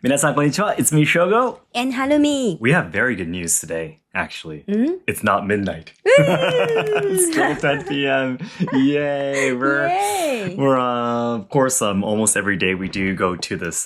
Minasan konnichiwa, it's me, Shogo. And Harumi. We have very good news today, actually. It's not midnight. It's still 10 p.m. Yay! We're of course, almost every day we do go to this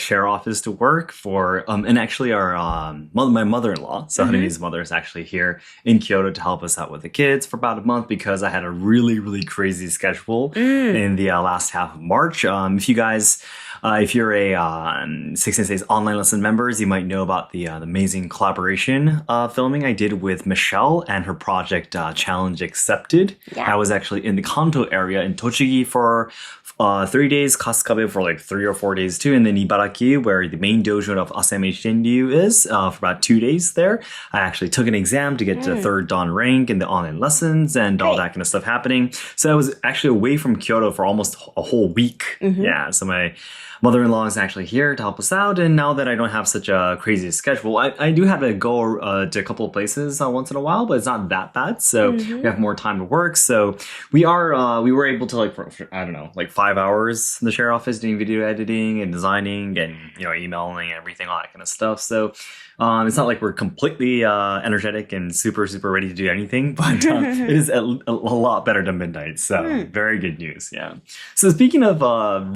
share office to work for, and actually my mother-in-law, so Harumi's mother is actually here in Kyoto to help us out with the kids for about a month because I had a really, really crazy schedule in the last half of March. If you guys, if you're a 16 Days online lesson members, you might know about the amazing collaboration filming I did with Michelle and her project Challenge Accepted. Yeah. I was actually in the Kanto area in Tochigi for 3 days, Kasukabe for like 3 or 4 days too, and then Ibaraki, where the main dojo of Asayama Ichiden Ryu is, for about 2 days there. I actually took an exam to get to third Dan rank in the online lessons and all that kind of stuff happening. So I was actually away from Kyoto for almost a whole week. Yeah, so my mother-in-law is actually here to help us out, and now that I don't have such a crazy schedule, I do have to go to a couple of places once in a while, but it's not that bad, so we have more time to work. So we were able to, like, for, I don't know, like 5 hours in the share office doing video editing and designing and, you know, emailing and everything, all that kind of stuff. So it's not like we're completely energetic and super ready to do anything, but it is a lot better than midnight. So very good news. Yeah. So speaking of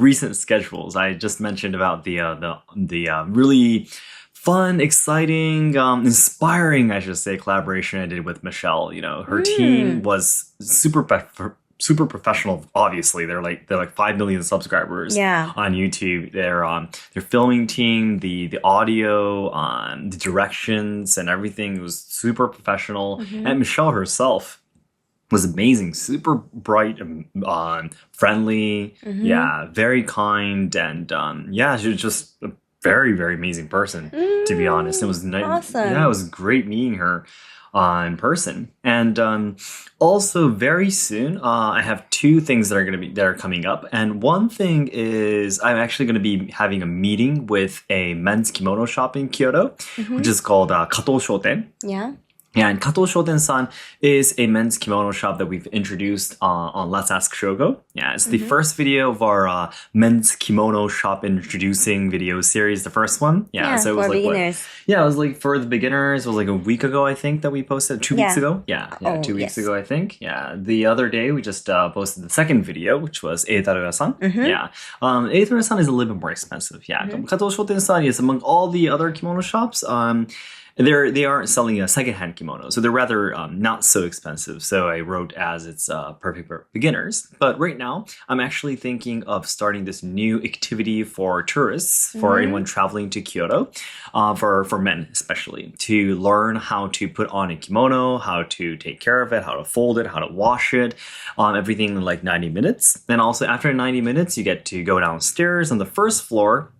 recent schedules, I just mentioned about the really fun, exciting, inspiring, I should say, collaboration I did with Michelle. You know, her team was super professional. Obviously, they're like 5 million subscribers on YouTube. Their filming team, the audio, the directions, and everything was super professional. And Michelle herself was amazing, super bright and friendly. Yeah, very kind, and she was just a very amazing person, to be honest. It was awesome. Yeah, it was great meeting her in person. And also very soon I have 2 things that are coming up, and one thing is I'm actually going to be having a meeting with a men's kimono shop in Kyoto, which is called Kato Shoten. Yeah, and Kato Shoten-san is a men's kimono shop that we've introduced on Let's Ask Shogo. Yeah, it's the first video of our men's kimono shop introducing video series, the first one. Yeah, so it was for like beginners. it was like for the beginners. It was like a week ago, I think, that we posted. 2 weeks ago. Yeah, 2 weeks ago, I think. Yeah, the other day we just posted the second video, which was Eitaruya-san. Yeah, Eitaruya-san is a little bit more expensive. Yeah, Kato Shoten-san is among all the other kimono shops. They aren't selling a secondhand kimono, so they're rather not so expensive. So I wrote as it's perfect for beginners. But right now, I'm actually thinking of starting this new activity for tourists, for anyone traveling to Kyoto, for men especially, to learn how to put on a kimono, how to take care of it, how to fold it, how to wash it, everything in like 90 minutes. Then also after 90 minutes, you get to go downstairs. On the first floor,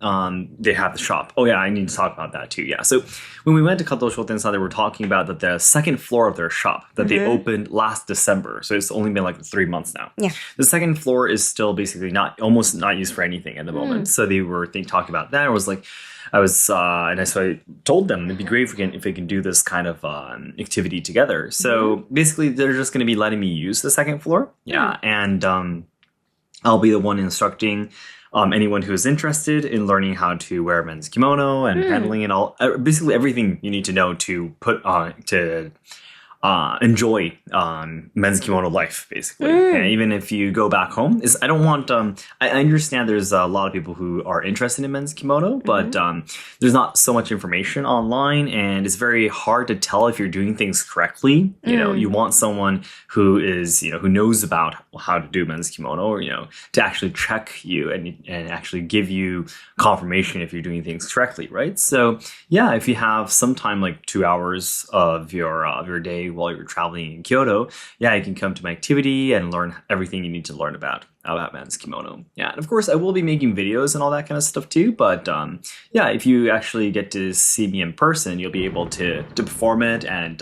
they have the shop. Oh yeah, I need to talk about that too. Yeah, so when we went to Kato Shoten-san, they were talking about that the second floor of their shop that they opened last December. So it's only been like 3 months now. Yeah. The second floor is still basically almost not used for anything at the moment. So they were talking about that. So I told them it'd be great if we can do this kind of activity together. So basically, they're just going to be letting me use the second floor. Yeah, and I'll be the one instructing anyone who is interested in learning how to wear a men's kimono and handling and all, basically everything you need to know to put on to enjoy men's kimono life, basically. And even if you go back home, I don't want. I understand there's a lot of people who are interested in men's kimono, but there's not so much information online, and it's very hard to tell if you're doing things correctly. You know, you want someone who is, who knows about how to do men's kimono, or to actually check you and actually give you confirmation if you're doing things correctly, right? So yeah, if you have some time, like 2 hours of your day while you're traveling in Kyoto, yeah, you can come to my activity and learn everything you need to learn about men's kimono. Yeah, and of course I will be making videos and all that kind of stuff too, but yeah, if you actually get to see me in person, you'll be able to perform it and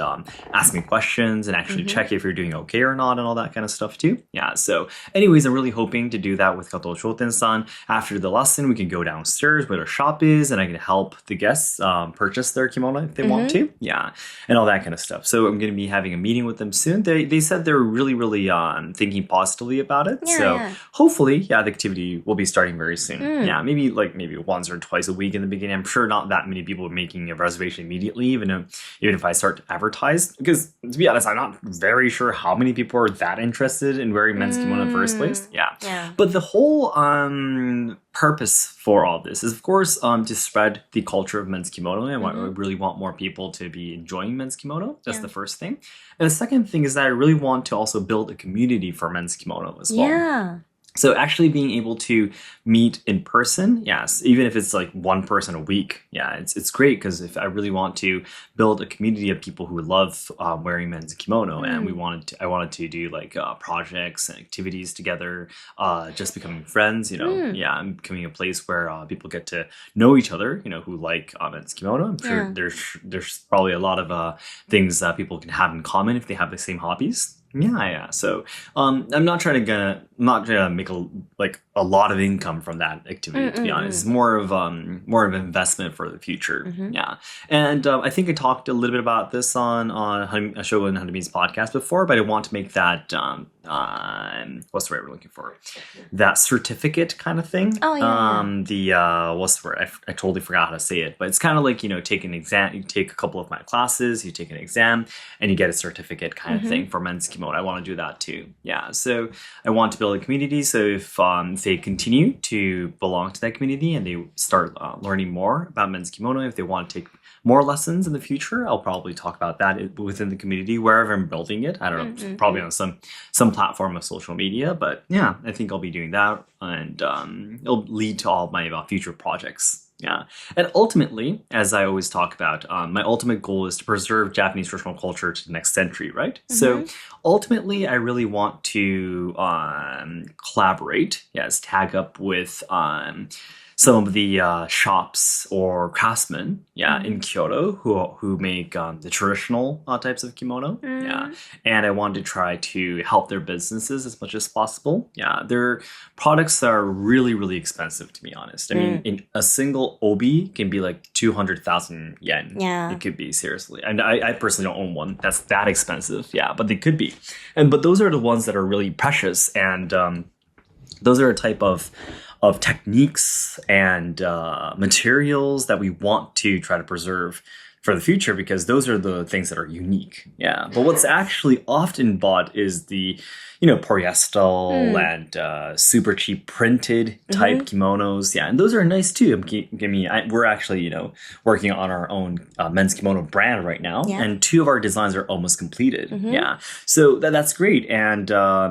ask me questions and actually check if you're doing okay or not and all that kind of stuff too. Yeah, so anyways, I'm really hoping to do that with Kato Shoten-san. After the lesson, we can go downstairs where their shop is and I can help the guests purchase their kimono if they want to. Yeah, and all that kind of stuff. So I'm going to be having a meeting with them soon. They said they're really thinking positively about it. So hopefully, the activity will be starting very soon. Yeah, maybe once or twice a week in the beginning. I'm sure not that many people are making a reservation immediately, even if I start to advertise. Because to be honest, I'm not very sure how many people are that interested in wearing men's kimono in the first place. Yeah. But the whole purpose for all this is, of course, to spread the culture of men's kimono, and I really want more people to be enjoying men's kimono. That's the first thing. And the second thing is that I really want to also build a community for men's kimono as well. Yeah. So actually being able to meet in person, yes, even if it's like one person a week, it's great, because if I really want to build a community of people who love wearing men's kimono, and I wanted to do like projects and activities together, just becoming friends, and becoming a place where people get to know each other, who like men's kimono. I'm sure there's probably a lot of things that people can have in common if they have the same hobbies. Yeah. So I'm not trying to make a lot of income from that activity. To be honest, it's more of an investment for the future. Yeah, and I think I talked a little bit about this on Shogo and Hanami's podcast before, but I want to make that what's the word we're looking for? That certificate kind of thing. Oh yeah. What's the word? I totally forgot how to say it, but it's kind of like take an exam. You take a couple of my classes, you take an exam, and you get a certificate kind of thing for men's kimono. I want to do that too. Yeah, so I want to build a community. So if they continue to belong to that community and they start learning more about men's kimono, if they want to take more lessons in the future, I'll probably talk about that within the community wherever I'm building it. I don't know, probably on some platform of social media, but yeah, I think I'll be doing that, and it'll lead to all of my future projects. Yeah, and ultimately, as I always talk about, my ultimate goal is to preserve Japanese traditional culture to the next century, right? So ultimately, I really want to collaborate, tag up with some of the shops or craftsmen, in Kyoto who make the traditional types of kimono, and I want to try to help their businesses as much as possible. Their products are really, really expensive, to be honest. I mean, in a single obi can be like 200,000 yen. It could be, seriously. And I personally don't own one that's that expensive. But they could be. But those are the ones that are really precious, and those are a type of techniques and materials that we want to try to preserve for the future, because those are the things that are unique. But what's actually often bought is the polyester and super cheap printed type kimonos. And those are nice too. We're actually working on our own men's kimono brand right now, and 2 of our designs are almost completed. So that's great, and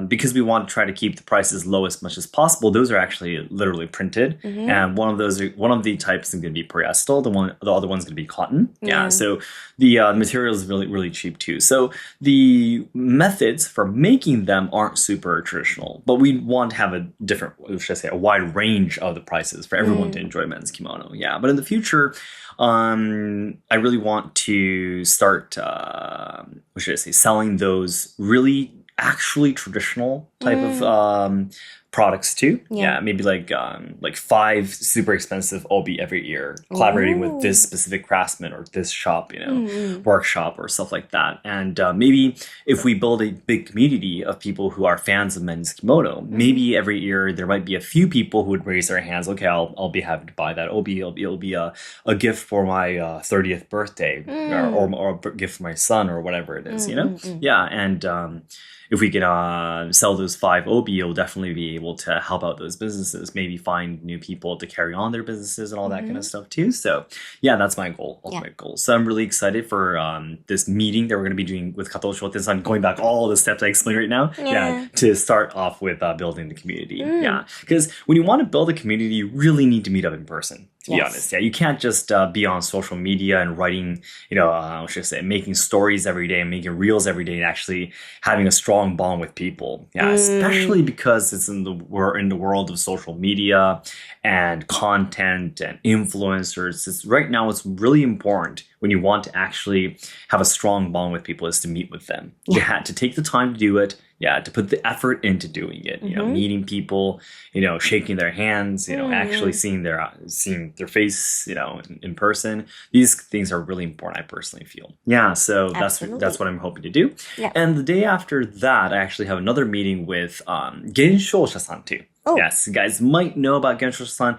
because we want to try to keep the price as low as much as possible, those are actually literally printed, and one of the types is going to be polyester, the other one's going to be cotton. So the material is really, really cheap too. So the methods for making them aren't super traditional, but we want to have a wide range of the prices for everyone to enjoy men's kimono. But in the future, I really want to start, selling those really actually traditional type of products too. Maybe like 5 super expensive obi every year, collaborating with this specific craftsman or this shop, workshop or stuff like that. And maybe if we build a big community of people who are fans of men's kimono, maybe every year there might be a few people who would raise their hands. Okay, I'll be happy to buy that obi. It'll be a gift for my 30th birthday, or a gift for my son, or whatever it is. And if we can sell those 5 obi, you'll definitely be able to help out those businesses, maybe find new people to carry on their businesses and all that kind of stuff too. So that's my goal, ultimate goal. So I'm really excited for this meeting that we're going to be doing with Kato Shoten. I'm going back all the steps I explained right now, to start off with building the community. Because when you want to build a community, you really need to meet up in person. To be honest, you can't just be on social media and writing, making stories every day and making reels every day and actually having a strong bond with people. Especially because we're in the world of social media and content and influencers. Right now, it's really important when you want to actually have a strong bond with people is to meet with them. You had to take the time to do it. Yeah, to put the effort into doing it. You know, meeting people, shaking their hands, actually seeing their face, in person. These things are really important, I personally feel. Yeah, so that's what I'm hoping to do. Yeah. And the day after that, I actually have another meeting with Genshosha-san too. Oh. Yes, you guys might know about Genshosha-san.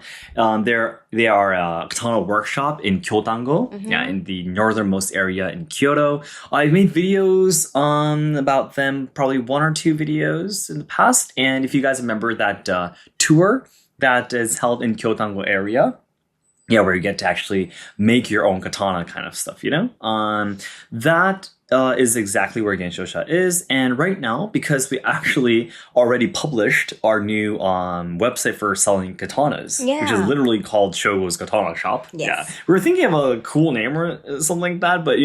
They are a katana workshop in Kyotango, in the northernmost area in Kyoto. I've made videos about them, probably 1 or 2 videos in the past. And if you guys remember that tour that is held in Kyotango area, where you get to actually make your own katana kind of stuff, that is exactly where Genshosha is. And right now, because we actually already published our new website for selling katanas, which is literally called Shogo's Katana Shop. Yes. Yeah, we were thinking of a cool name or something like that, but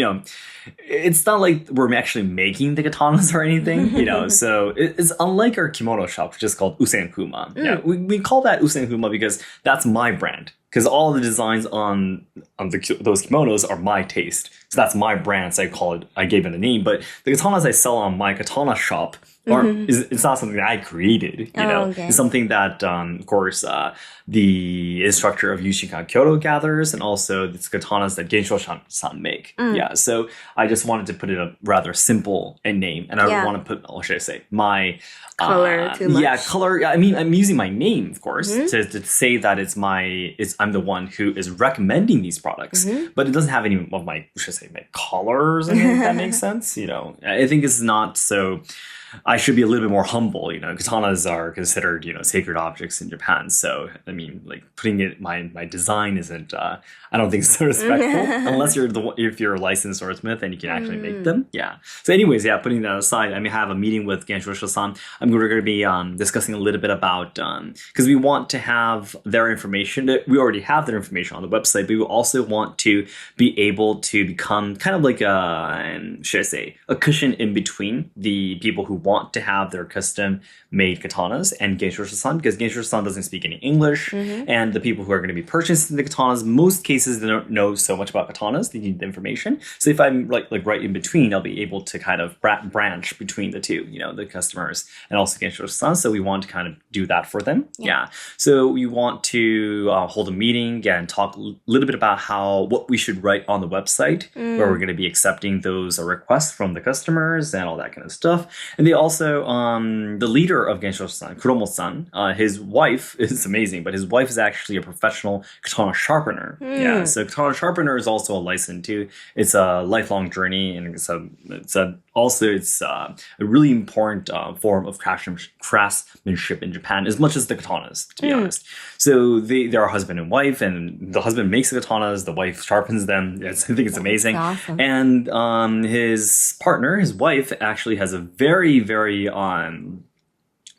it's not like we're actually making the katanas or anything, so it's unlike our kimono shop, which is called Usenhuma. Yeah, we call that Usenhuma because that's my brand. Because all the designs on those kimonos are my taste. So that's my brand, so I gave it a name. But the katanas I sell on my katana shop it's not something that I created. It's something that, of course, the instructor of Yushinkan Kyoto gathers, and also the katanas that Gensho-san make. Yeah, so I just wanted to put it a rather simple name, and I don't want to put, what should I say, my color too much. Yeah, color. I mean, I'm using my name, of course, to say that I'm the one who is recommending these products, but it doesn't have any of my, should I say, my colors. If that makes sense. I think it's not so. I should be a little bit more humble. Katanas are considered, sacred objects in Japan. So, I mean, like putting it, my design isn't, I don't think so respectful unless if you're a licensed swordsmith and you can actually make them. Yeah. So anyways, putting that aside, I may have a meeting with Genshosha-san. We're going to be discussing a little bit about, because we want to have their information. We already have their information on the website, but we also want to be able to become kind of like a cushion in between the people who want to have their custom made katanas and Genshosha-san, because Genshosha-san doesn't speak any English, and the people who are going to be purchasing the katanas, most cases they don't know so much about katanas. They need the information. So if I'm like right in between, I'll be able to kind of branch between the two, the customers and also Genshosha-san. So we want to kind of do that for them. Yeah. So we want to hold a meeting and talk a little bit about what we should write on the website, where we're going to be accepting those requests from the customers and all that kind of stuff. And they also, the leader of Genshosha-san, Kuromo-san, his wife is amazing, but his wife is actually a professional katana sharpener. Yeah, so katana sharpener is also a license too. It's a lifelong journey, and it's a really important form of craftsmanship in Japan, as much as the katanas, to be honest. So they're a husband and wife, and the husband makes the katanas, the wife sharpens them. I think it's amazing. Awesome. And his partner, his wife, actually has a very, very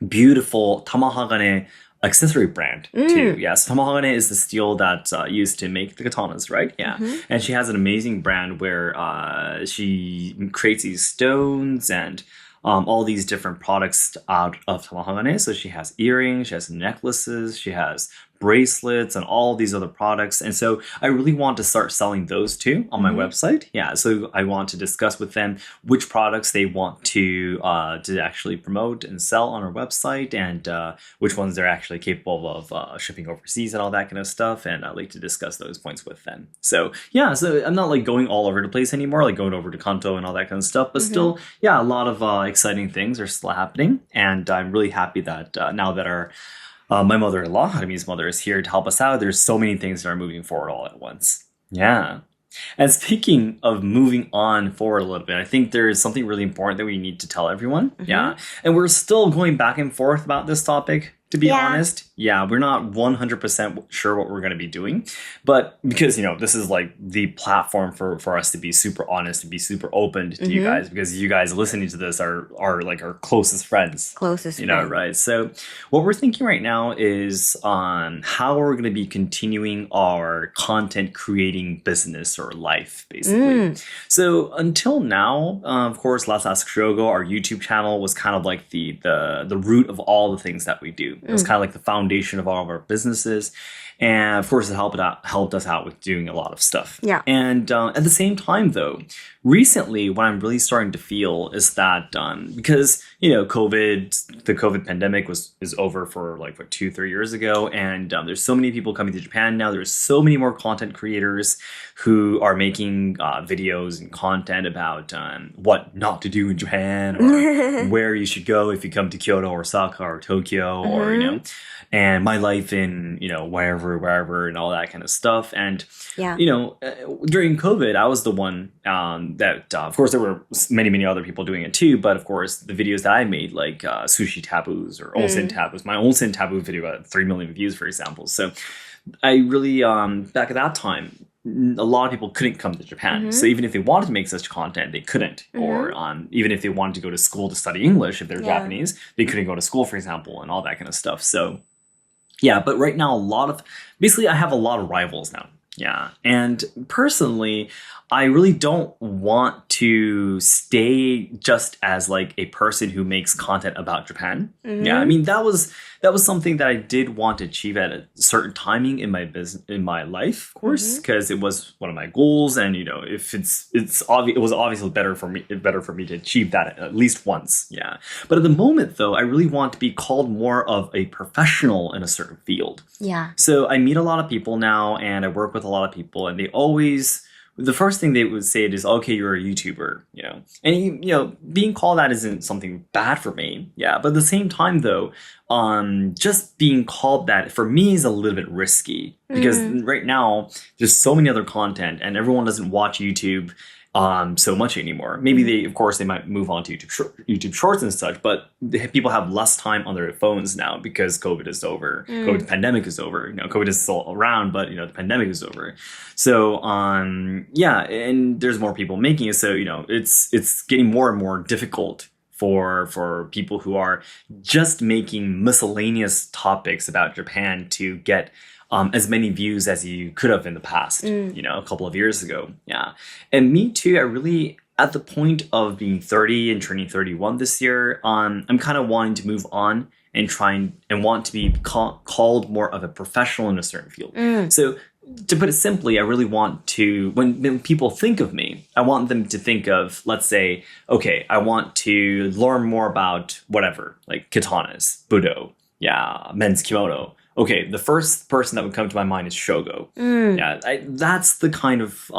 beautiful Tamahagane accessory brand too. Yes, Tamahagane is the steel that's used to make the katanas, right? Yeah. And she has an amazing brand where she creates these stones and all these different products out of Tamahagane. So she has earrings, she has necklaces, she has bracelets and all these other products. And so I really want to start selling those too on my website. Yeah, so I want to discuss with them which products they want to actually promote and sell on our website, and which ones they're actually capable of shipping overseas and all that kind of stuff. And I'd like to discuss those points with them. So yeah, so I'm not like going all over the place anymore, like going over to Kanto and all that kind of stuff, but still, yeah, a lot of exciting things are still happening. And I'm really happy that now that my mother-in-law, Harimi's mother, is here to help us out. There's so many things that are moving forward all at once. Yeah. And speaking of moving on forward a little bit, I think there is something really important that we need to tell everyone. Yeah. And we're still going back and forth about this topic, to be honest. Yeah, we're not 100% sure what we're going to be doing. But because, this is like the platform for us to be super honest, to be super open to you guys, because you guys listening to this are like our closest friends. Right? So what we're thinking right now is on how we're going to be continuing our content creating business or life, basically. So until now, of course, Let's Ask Shogo, our YouTube channel, was kind of like the root of all the things that we do. It was kind of like the foundation of all of our businesses. And of course, it helped us out with doing a lot of stuff. Yeah. And at the same time, though, recently, what I'm really starting to feel is that because, you know, the COVID pandemic is over for like, 2-3 years ago. And there's so many people coming to Japan now. There's so many more content creators who are making videos and content about what not to do in Japan or where you should go if you come to Kyoto or Osaka or Tokyo or, you know, and my life in, you know, wherever and all that kind of stuff. And, you know, during COVID, I was the one that, of course, there were many other people doing it too. But of course, the videos that I made, like sushi taboos or onsen taboos, my onsen taboo video got 3 million views, for example. So I really, back at that time, a lot of people couldn't come to Japan. So even if they wanted to make such content, they couldn't. Or even if they wanted to go to school to study English, if they're Japanese, they couldn't go to school, for example, and all that kind of stuff. So yeah, but right now, basically I have a lot of rivals now. Yeah. And personally, I really don't want to stay just as like a person who makes content about Japan. Yeah, I mean that was something that I did want to achieve at a certain timing in my business, in my life, of course, because it was one of my goals. And you know, if it was obviously better for me to achieve that at least once. Yeah, but at the moment though, I really want to be called more of a professional in a certain field. Yeah. So I meet a lot of people now, and I work with a lot of people, and the first thing they would say is, okay, you're a YouTuber, you know. And, you know, being called that isn't something bad for me. Yeah. But at the same time, though, just being called that for me is a little bit risky because right now there's so many other content and everyone doesn't watch YouTube so much anymore. Maybe they might move on to YouTube Shorts and such, but people have less time on their phones now because COVID is over. COVID pandemic is over. You know, COVID is still around, but you know, the pandemic is over. So yeah, and there's more people making it. So you know, it's getting more and more difficult for people who are just making miscellaneous topics about Japan to get as many views as you could have in the past, you know, a couple of years ago. Yeah. And me too, I really, at the point of being 30 and turning 31 this year, I'm kind of wanting to move on and want to be called more of a professional in a certain field. So to put it simply, I really want to, when people think of me, I want them to think of, let's say, okay, I want to learn more about whatever, like katanas, budo, men's kimono. Okay, the first person that would come to my mind is Shogo. Yeah, that's the kind of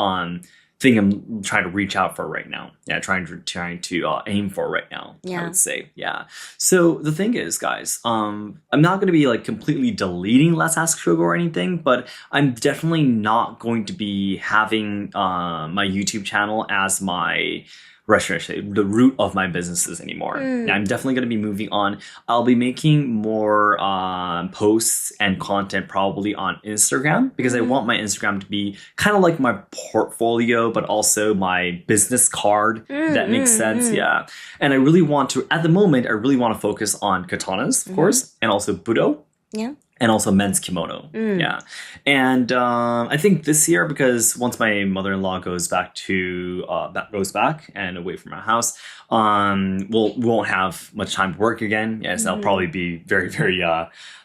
thing I'm trying to reach out for right now. Yeah, trying to aim for right now. I would say. Yeah. So the thing is, guys, I'm not going to be like completely deleting Let's Ask Shogo or anything, but I'm definitely not going to be having my YouTube channel as my the root of my businesses anymore. I'm definitely going to be moving on. I'll be making more posts and content probably on Instagram because I want my Instagram to be kind of like my portfolio, but also my business card. That makes sense. Yeah. And I really want to, at the moment, I really want to focus on katanas, of course, and also budo. Yeah. And also men's kimono. Yeah. And I think this year, because once my mother-in-law goes back and away from our house, we won't have much time to work again. Yes, I'll probably be very, very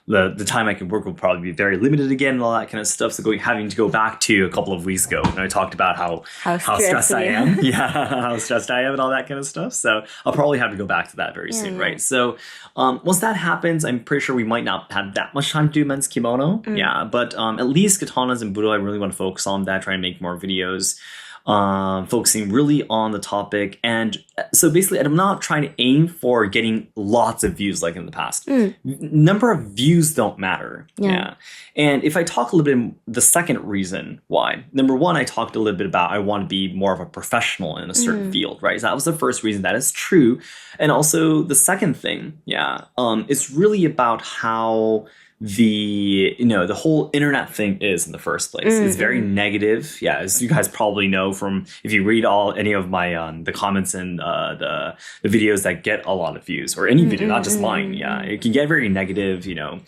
the time I can work will probably be very limited again and all that kind of stuff. So having to go back to a couple of weeks ago, and I talked about how stressed I am. Yeah, how stressed I am and all that kind of stuff. So I'll probably have to go back to that very soon, right? So once that happens, I'm pretty sure we might not have that much time to do men's kimono. Yeah, but at least katanas and budo, I really want to focus on that, try and make more videos. Focusing really on the topic. And so basically, I'm not trying to aim for getting lots of views like in the past. Number of views don't matter. Yeah. And if I talk a little bit, the second reason why, number one, I talked a little bit about I want to be more of a professional in a certain field, right? So that was the first reason. That is true. And also the second thing, it's really about how the whole internet thing is in the first place. It's very negative. Yeah, as you guys probably know from if you read any of my the comments and the videos that get a lot of views, or any video, not just mine. Yeah, it can get very negative, you know.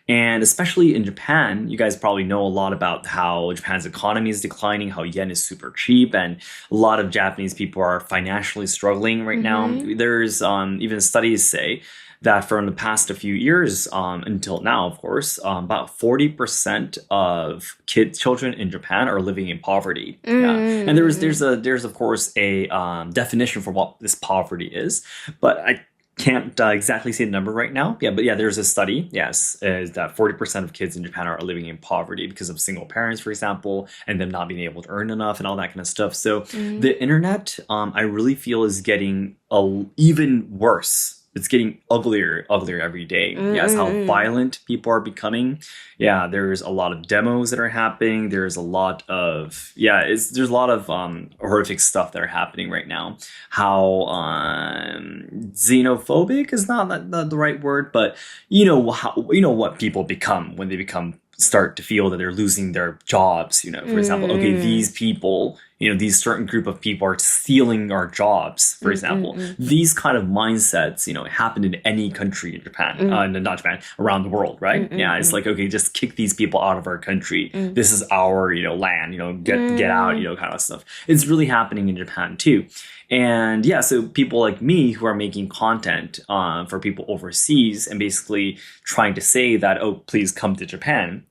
And especially in Japan, you guys probably know a lot about how Japan's economy is declining, how yen is super cheap, and a lot of Japanese people are financially struggling right now. There's even studies say that from the past a few years until now, of course, about 40% of children in Japan are living in poverty. Yeah. And there's of course a definition for what this poverty is, but I can't exactly say the number right now. Yeah, but yeah, there's a study, yes, is that 40% of kids in Japan are living in poverty because of single parents, for example, and them not being able to earn enough and all that kind of stuff. So the internet, I really feel is getting even worse. It's getting uglier every day. Yes, how violent people are becoming. Yeah, there's a lot of demos that are happening. There's a lot of there's a lot of horrific stuff that are happening right now. How xenophobic is not the right word, but what people become when they start to feel that they're losing their jobs. For example, okay, these people, these certain group of people are stealing our jobs, for example. These kind of mindsets, happen in any country in Japan, not Japan, around the world, right? Yeah, it's like, okay, just kick these people out of our country. This is our, land, get out, kind of stuff. It's really happening in Japan too. And yeah, so people like me who are making content for people overseas and basically trying to say that, oh, please come to Japan,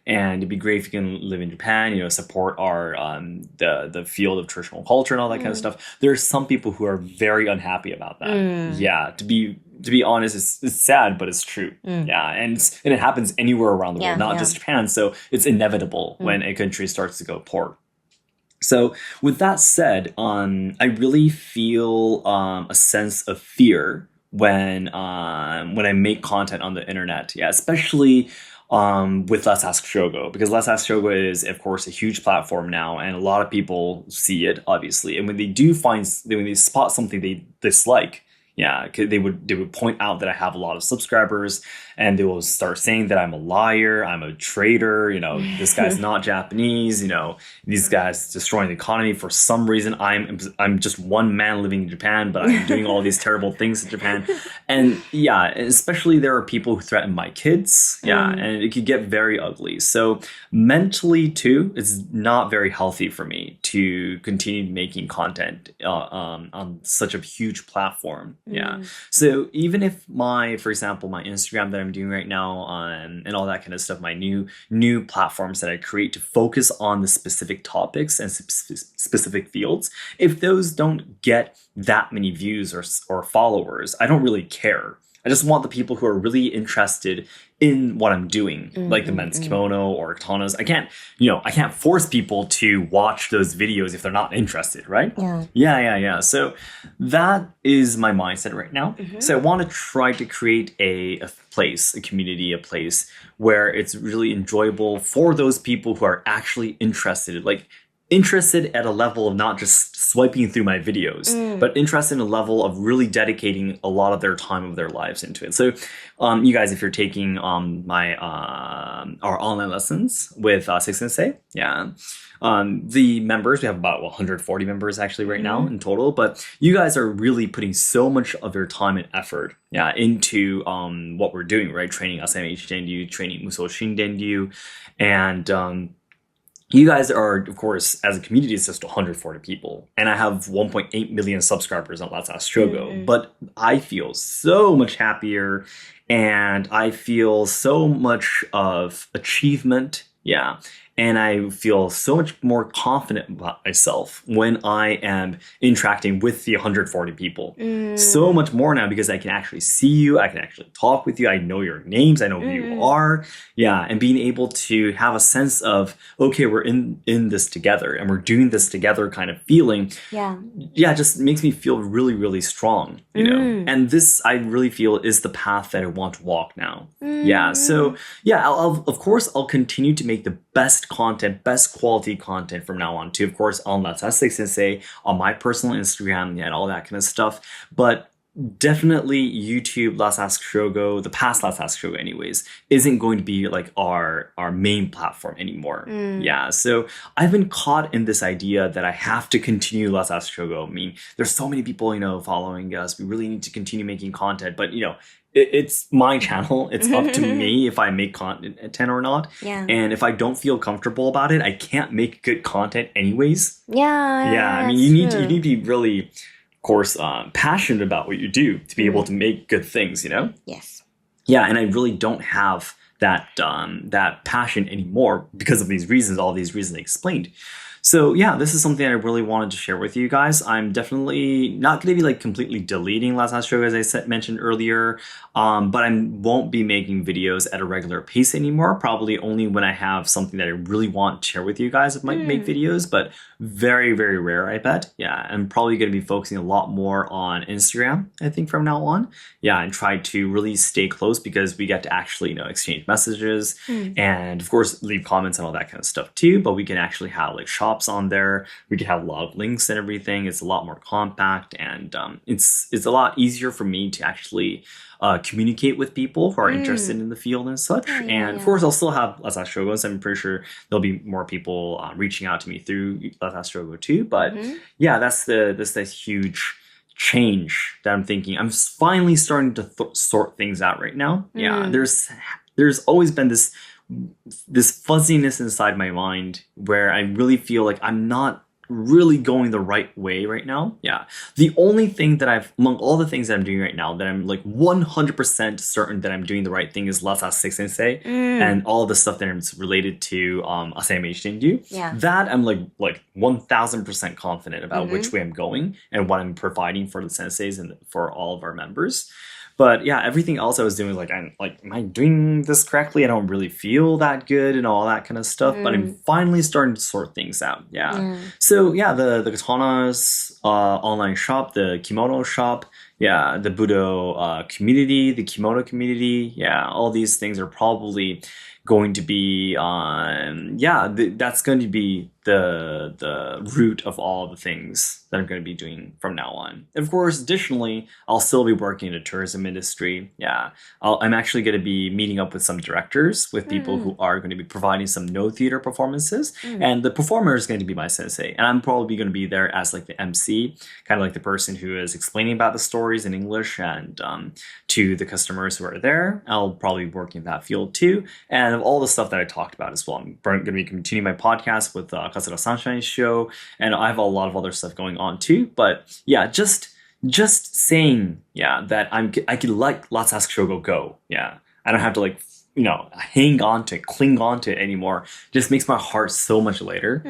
and it'd be great if you can live in Japan, support our the field of traditional culture and all that kind of stuff. There are some people who are very unhappy about that. Yeah, to be honest, it's sad, but it's true. Yeah, and it happens anywhere around the world, not just Japan. So it's inevitable when a country starts to go poor. So with that said, I really feel a sense of fear when I make content on the internet. Yeah, especially with Let's Ask Shogo, because Let's Ask Shogo is, of course, a huge platform now, and a lot of people see it, obviously. And when they spot something they dislike, yeah, they would point out that I have a lot of subscribers, and they will start saying that I'm a liar, I'm a traitor, this guy's not Japanese, these guys destroying the economy for some reason. I'm just one man living in Japan, but I'm doing all these terrible things in Japan. And yeah, especially there are people who threaten my kids. Yeah, and it could get very ugly. So mentally too, it's not very healthy for me to continue making content on such a huge platform. Yeah. So even if for example, my Instagram that I'm doing right now and all that kind of stuff, my new platforms that I create to focus on the specific topics and specific fields, if those don't get that many views or followers, I don't really care. I just want the people who are really interested in what I'm doing, like the men's kimono or katanas. I can't force people to watch those videos if they're not interested, right? Yeah. So that is my mindset right now. So I want to try to create a place, a community, a place where it's really enjoyable for those people who are actually interested, interested at a level of not just swiping through my videos, but interested in a level of really dedicating a lot of their time of their lives into it. So you guys, if you're taking our online lessons with Six Sensei, the members, we have about 140 members actually right now in total, but you guys are really putting so much of your time and effort into what we're doing, right? Training Asayama Ichiden Ryu, training Musou Shinden Ryu, and you guys are, of course, as a community, it's just 140 people. And I have 1.8 million subscribers on Let's Ask Shogo. But I feel so much happier and I feel so much of achievement. Yeah. And I feel so much more confident about myself when I am interacting with the 140 people. So much more now because I can actually see you. I can actually talk with you. I know your names. I know who you are. Yeah. And being able to have a sense of, okay, we're in this together and we're doing this together kind of feeling. Yeah, just makes me feel really, really strong, And this, I really feel, is the path that I want to walk now. Yeah. So, yeah, of course, I'll continue to make the best content, best quality content from now on too. Of course, on Let's Ask Sensei, on my personal Instagram, and all that kind of stuff. But definitely YouTube, Let's Ask Shogo, the past Let's Ask Shogo anyways, isn't going to be like our main platform anymore. Yeah, so I've been caught in this idea that I have to continue Let's Ask Shogo. I mean, there's so many people, following us. We really need to continue making content, but it's my channel. It's up to me if I make content or not. And if I don't feel comfortable about it, I can't make good content anyways. I mean, you need to be really course, passionate about what you do to be able to make good things, Yes. Yeah, and I really don't have that passion anymore because of these reasons, all these reasons I explained. So yeah, this is something I really wanted to share with you guys. I'm definitely not going to be like completely deleting Last Shogo as I mentioned earlier, but I won't be making videos at a regular pace anymore. Probably only when I have something that I really want to share with you guys, I might make videos, but very, very rare, I bet. Yeah, I'm probably going to be focusing a lot more on Instagram, I think, from now on. Yeah, and try to really stay close because we get to actually, exchange messages and of course leave comments and all that kind of stuff too. But we can actually have like shops on there. We can have a lot of links and everything. It's a lot more compact, and it's a lot easier for me to actually communicate with people who are interested in the field and such. Of course, I'll still have Let's Ask Shogo, so I'm pretty sure there'll be more people reaching out to me through Let's Ask Shogo too. But yeah, that's this huge change that I'm thinking. I'm finally starting to sort things out right now. Yeah, there's always been this fuzziness inside my mind where I really feel like I'm not really going the right way right now. Yeah. The only thing that among all the things that I'm doing right now, that I'm like 100% certain that I'm doing the right thing is Let's Ask Sensei and all the stuff that is related to Asayama Ichiden Ryu. Yeah. That I'm like 1000% confident about which way I'm going and what I'm providing for the senseis and for all of our members. But yeah, everything else I was doing, am I doing this correctly? I don't really feel that good and all that kind of stuff. But I'm finally starting to sort things out. Yeah. So yeah, the Katana's online shop, the kimono shop, yeah, the Budo community, the kimono community, yeah, all these things are probably going to be that's going to be the root of all the things that I'm going to be doing from now on. Of course, additionally, I'll still be working in the tourism industry. Yeah, I'm actually going to be meeting up with some directors, with people who are going to be providing some no theater performances, and the performer is going to be my sensei, and I'm probably going to be there as like the MC, kind of like the person who is explaining about the stories in English and to the customers who are there. I'll probably be working in that field too, and of all the stuff that I talked about as well. I'm going to be continuing my podcast with Katsura Sunshine show, and I have a lot of other stuff going on too. But yeah, just saying that I can let Let's Ask Shogo go. Yeah, I don't have to cling on to it anymore. Just makes my heart so much lighter.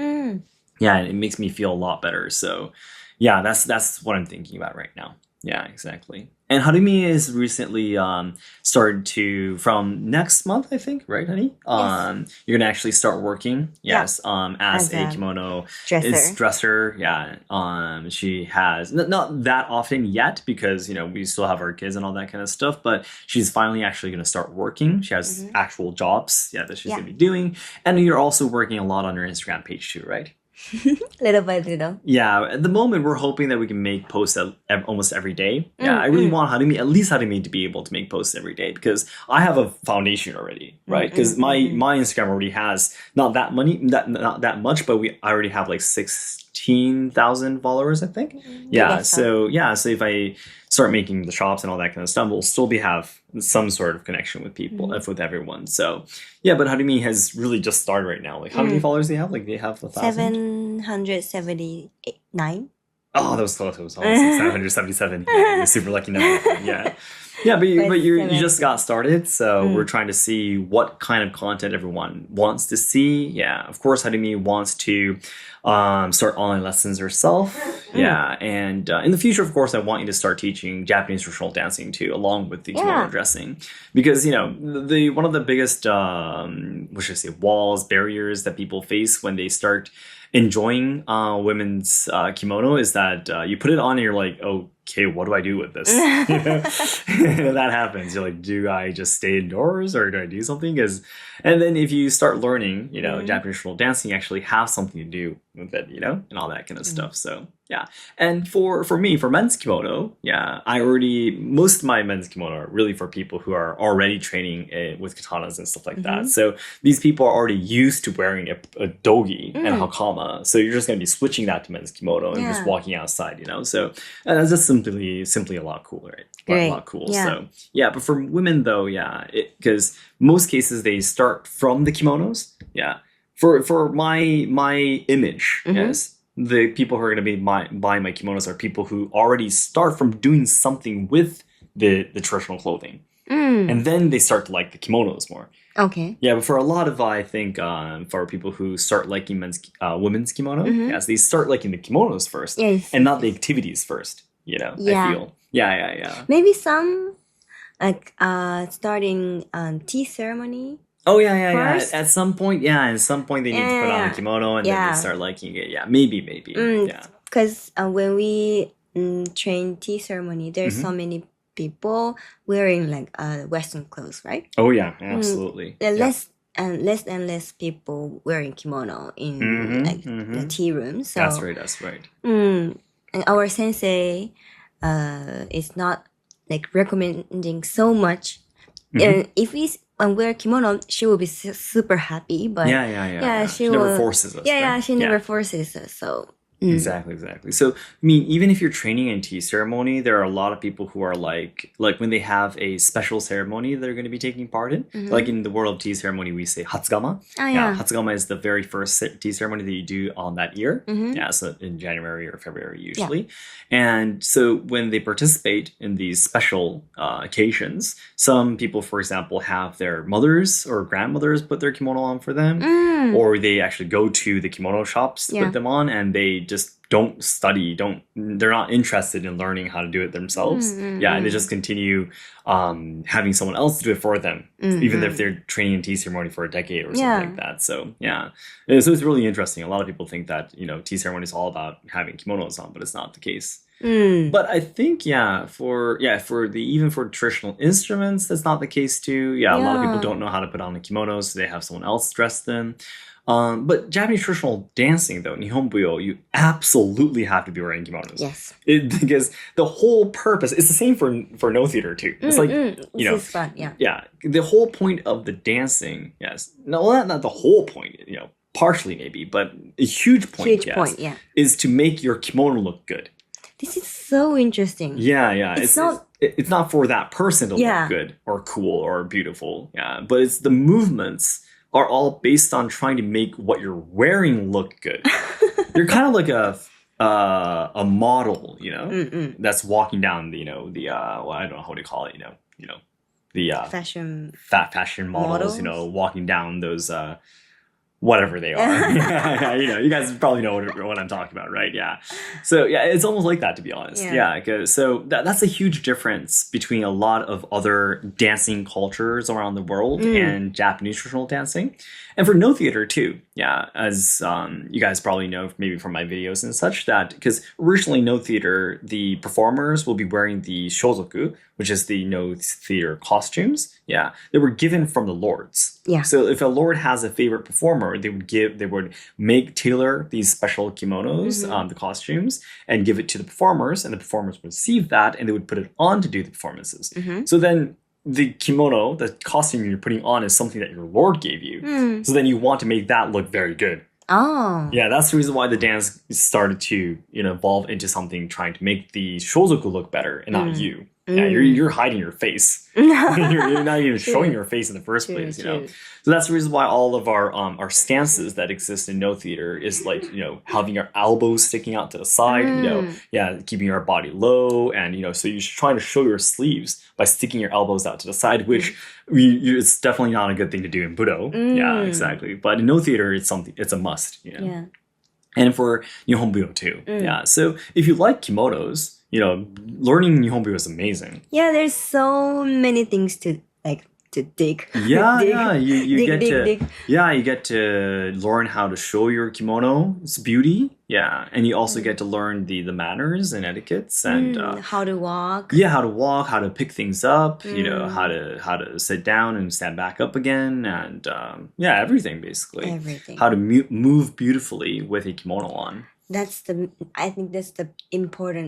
Yeah, and it makes me feel a lot better. So yeah, that's what I'm thinking about right now. Yeah, exactly. And Harumi is recently started to, from next month, I think, right, honey? Yes. You're gonna actually start working, yes, as a kimono dresser. Yeah. She has not that often yet because we still have our kids and all that kind of stuff, but she's finally actually gonna start working. She has actual jobs, that she's gonna be doing, and you're also working a lot on her Instagram page too, right? Little by little. Yeah, at the moment we're hoping that we can make posts almost every day. Yeah, I really want Harumi to be able to make posts every day because I have a foundation already, right? Because my Instagram already has not that much, but I already have like 16,000 followers, I think. Yeah, so if I start making the shops and all that kind of stuff, we'll still have some sort of connection with people, with everyone. So yeah, but Harumi has really just started right now. Like, how many followers do they have? Like, they have 1,000? 779. Oh, that was close. It was almost 777. Yeah, you're super lucky now. Yeah. Yeah, but you just got started, so we're trying to see what kind of content everyone wants to see. Yeah, of course, Harumi wants to start online lessons herself. Yeah, and in the future, of course, I want you to start teaching Japanese traditional dancing too, along with the kimono dressing, because the one of the biggest barriers that people face when they start enjoying women's kimono is that you put it on and you're like, okay, what do I do with this? That happens. You're like, do I just stay indoors or do I do something? And then if you start learning, Japanese traditional dancing, you actually have something to do with it, and all that kind of stuff. So yeah. And for me, for men's kimono, most of my men's kimono are really for people who are already training with katanas and stuff like that. So these people are already used to wearing a dogi and hakama. So you're just going to be switching that to men's kimono and just walking outside, So that's just simply a lot cooler, right? A lot cool. Yeah. So yeah, but for women though, because most cases they start from the kimonos. Yeah. For my image, yes, the people who are going to be buying my kimonos are people who already start from doing something with the traditional clothing. And then they start to like the kimonos more. Okay. Yeah, but for a lot of, I think, for people who start liking women's kimono, yes, they start liking the kimonos first, and not the activities first, you know, I feel. Yeah. Maybe some, like, starting tea ceremony. Oh, yeah. At some point, they need to put on a kimono, and then they start liking it. Yeah, maybe. Yeah. Because when we train tea ceremony, there's so many people wearing like Western clothes, right? Oh yeah, absolutely. Less and less people wearing kimono in the tea room. So That's right. And our sensei is not like recommending so much. And if we wear kimono, she will be super happy. But she never forces us. She never forces us. So. Exactly. So, I mean, even if you're training in tea ceremony, there are a lot of people who are like when they have a special ceremony they're going to be taking part in. Like in the world of tea ceremony, we say hatsugama. Hatsugama is the very first tea ceremony that you do on that year. Yeah, so in January or February usually. And so when they participate in these special occasions, some people, for example, have their mothers or grandmothers put their kimono on for them, or they actually go to the kimono shops to put them on, and they just don't study, they're not interested in learning how to do it themselves. And they just continue having someone else do it for them, even if they're training in tea ceremony for a decade or something like that. So so it's really interesting. A lot of people think that, you know, tea ceremony is all about having kimonos on, but it's not the case. But I think for traditional instruments, that's not the case too. A lot of people don't know how to put on the kimonos, so they have someone else dress them. But Japanese traditional dancing, though, Nihonbuyo, you absolutely have to be wearing kimonos. Yes. Because the whole purpose, it's the same for no theater, too. It's like, you know. This is fun, Yeah. The whole point of the dancing, not the whole point, you know, partially maybe, but a huge point, is to make your kimono look good. This is so interesting. Yeah. It's not for that person to look good or cool or beautiful. Yeah. But it's the movements are all based on trying to make what you're wearing look good. You're kind of like a model, you know, that's walking down the, you know, the I don't know how to call it, you know, the fashion models, you know, walking down those whatever they are. You know, you guys probably know what I'm talking about, right? Yeah. So it's almost like that, to be honest. So that's a huge difference between a lot of other dancing cultures around the world and Japanese traditional dancing. And for no theater too. Yeah, as you guys probably know, maybe from my videos and such, that because originally no theater, the performers will be wearing the shozoku, which is the no theater costumes. Yeah, they were given from the lords. Yeah. So if a lord has a favorite performer, they would tailor these special kimonos, the costumes, and give it to the performers, and the performers would receive that, and they would put it on to do the performances. So then the kimono, the costume you're putting on, is something that your lord gave you. So then you want to make that look very good. Oh. Yeah, that's the reason why the dance started to, you know, evolve into something trying to make the shozoku look better and not you. Yeah, you're hiding your face. You're not even showing your face in the first place, you know. So that's the reason why all of our stances that exist in no theater is like, you know, having our elbows sticking out to the side, you know, keeping our body low, and, you know, so you're trying to show your sleeves by sticking your elbows out to the side, which it's definitely not a good thing to do in Budo. Yeah, exactly. But in no theater, it's a must, you know. Yeah. And for Nihonbuyo too. Yeah. So if you like kimonos, you know, learning Nihonbuyo is amazing. Yeah, there's so many things to dig. Yeah, you get to learn how to show your kimono's beauty. Yeah, and you also get to learn the manners and etiquettes and how to walk. Yeah, how to walk, how to pick things up. You know, how to sit down and stand back up again, and everything basically. Everything. How to move beautifully with a kimono on. I think that's the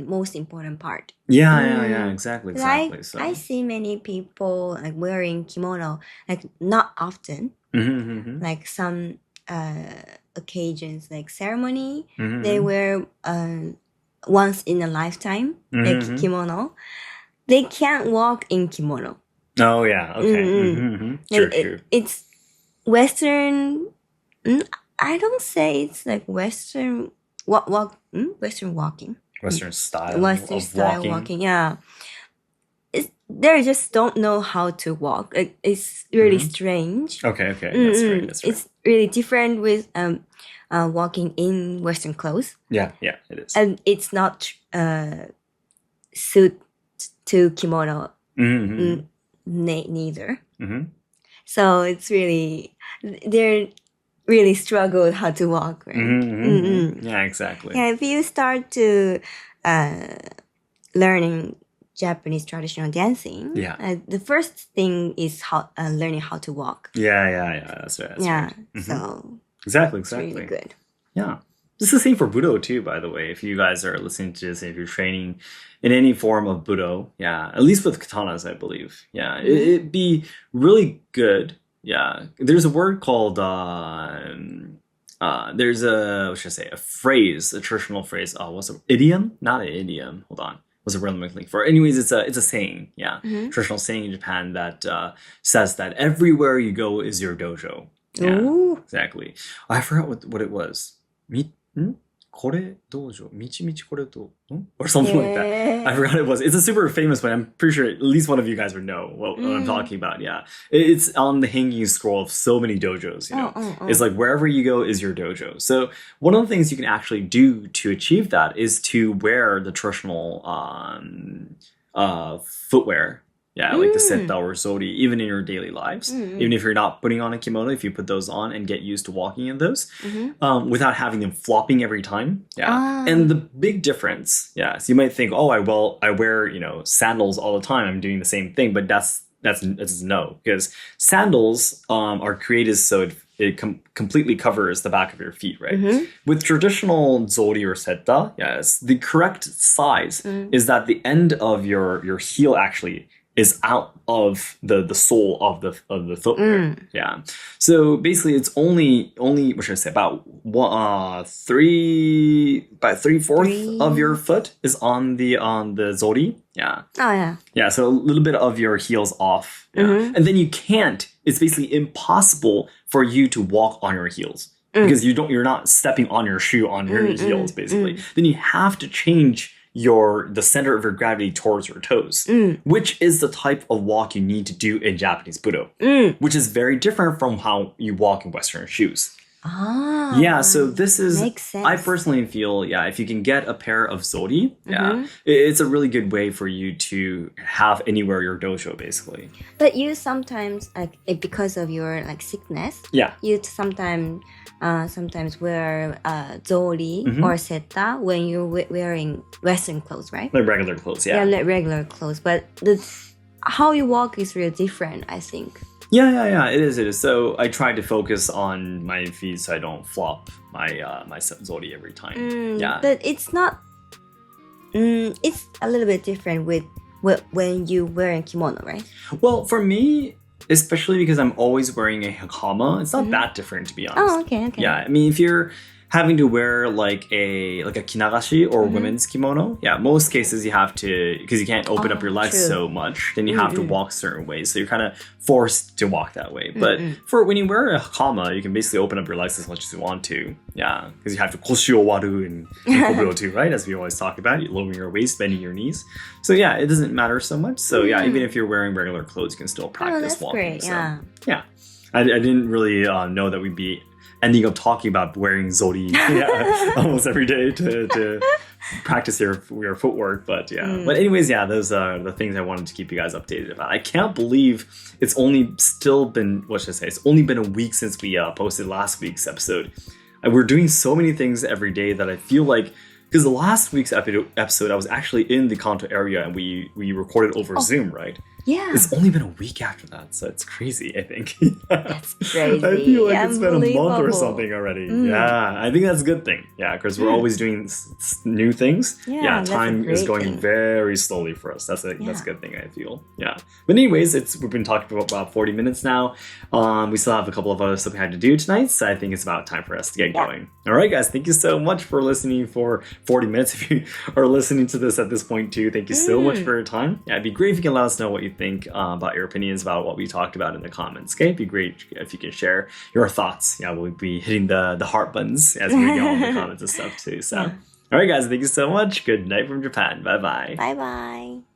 most important part. Yeah, exactly. So I see many people like wearing kimono, like not often, like some occasions, like ceremony, they wear once in a lifetime, like kimono. They can't walk in kimono. Oh yeah, okay. True. It's Western. I don't say it's like Western Western walking. Western style Western of style walking. Yeah. They just don't know how to walk. It's really strange. Okay. That's right. It's really different with walking in Western clothes. Yeah, it is. And it's not suit to kimono neither. So it's really, they're really struggled how to walk, right? Yeah, exactly. Yeah, if you start to learning Japanese traditional dancing, the first thing is learning how to walk. Yeah, that's right. So exactly. it's really good. Yeah. This is the same for Budo too, by the way. If you guys are listening to this, if you're training in any form of Budo, at least with katanas, I believe. Yeah, it'd be really good. Yeah, there's a word called, there's a phrase, a traditional phrase. What's it? Idiom? Not an idiom. Hold on. What's a word I'm looking for? Anyways, it's a saying. Yeah, traditional saying in Japan that says that everywhere you go is your dojo. Yeah, exactly. I forgot what it was. Kore dojo, michi kore do, or something like that. I forgot what it was. It's a super famous one. I'm pretty sure at least one of you guys would know what I'm talking about. Yeah, it's on the hanging scroll of so many dojos. You know, it's like wherever you go is your dojo. So one of the things you can actually do to achieve that is to wear the traditional footwear. Yeah, like the seta or zori, even in your daily lives. Even if you're not putting on a kimono, if you put those on and get used to walking in those without having them flopping every time. Yeah. And the big difference, so you might think, I wear, sandals all the time. I'm doing the same thing, but that's no, because sandals are created so it completely covers the back of your feet, right? With traditional zori or seta, the correct size is that the end of your heel actually is out of the sole of the footwear. Yeah. So basically it's only what should I say, about 3/4 of your foot is on the zori. Yeah. Oh yeah. Yeah, so a little bit of your heels off. Yeah. And then it's basically impossible for you to walk on your heels. Because you're not stepping on your shoe on your heels, basically. Then you have to change the center of your gravity towards your toes, which is the type of walk you need to do in Japanese Budo, which is very different from how you walk in Western shoes. Yeah, so this is, makes sense. I personally feel, if you can get a pair of zori, it's a really good way for you to have anywhere your dojo, basically. But you sometimes, because of your sickness, you sometimes wear zori or seta when you're wearing Western clothes, right? Like regular clothes, Yeah, like regular clothes. But how you walk is really different, I think. Yeah, it is. So I try to focus on my feet so I don't flop my zori every time. But it's not. It's a little bit different with when you wear a kimono, right? Well, for me, especially because I'm always wearing a hakama, it's not that different, to be honest. Oh, okay. Yeah, I mean, if you're having to wear like a kinagashi or women's kimono, most cases you have to, because you can't open up your legs so much, then you have to walk certain ways. So you're kind of forced to walk that way. But for when you wear a hakama, you can basically open up your legs as much as you want to. Yeah, because you have to koshi o waru in Kobudo too, right? As we always talk about, you lowering your waist, bending your knees. So it doesn't matter so much. So even if you're wearing regular clothes, you can still practice walking. Great. So, I didn't really know that we'd be ending up talking about wearing zori almost every day to practice your footwork. But but anyways, those are the things I wanted to keep you guys updated about. I can't believe it's only been a week since we posted last week's episode. We're doing so many things every day that I feel like, because the last week's episode I was actually in the Kanto area and we recorded over Zoom, right? Yeah. It's only been a week after that, so it's crazy, I think. That's crazy. I feel like it's been a month or something already. Yeah, I think that's a good thing. Yeah, because we're always doing new things. Time is going very slowly for us. That's a good thing, I feel. Yeah. But anyways, we've been talking for about 40 minutes now. We still have a couple of other stuff we had to do tonight, so I think it's about time for us to get going. All right, guys, thank you so much for listening for 40 minutes. If you are listening to this at this point too, thank you so much for your time. It'd be great if you can let us know what you think about your opinions about what we talked about in the comments. Okay, it'd be great if you can share your thoughts. Yeah, we'll be hitting the heart buttons as we read all the comments and stuff too. So, all right, guys, thank you so much. Good night from Japan. Bye bye. Bye bye.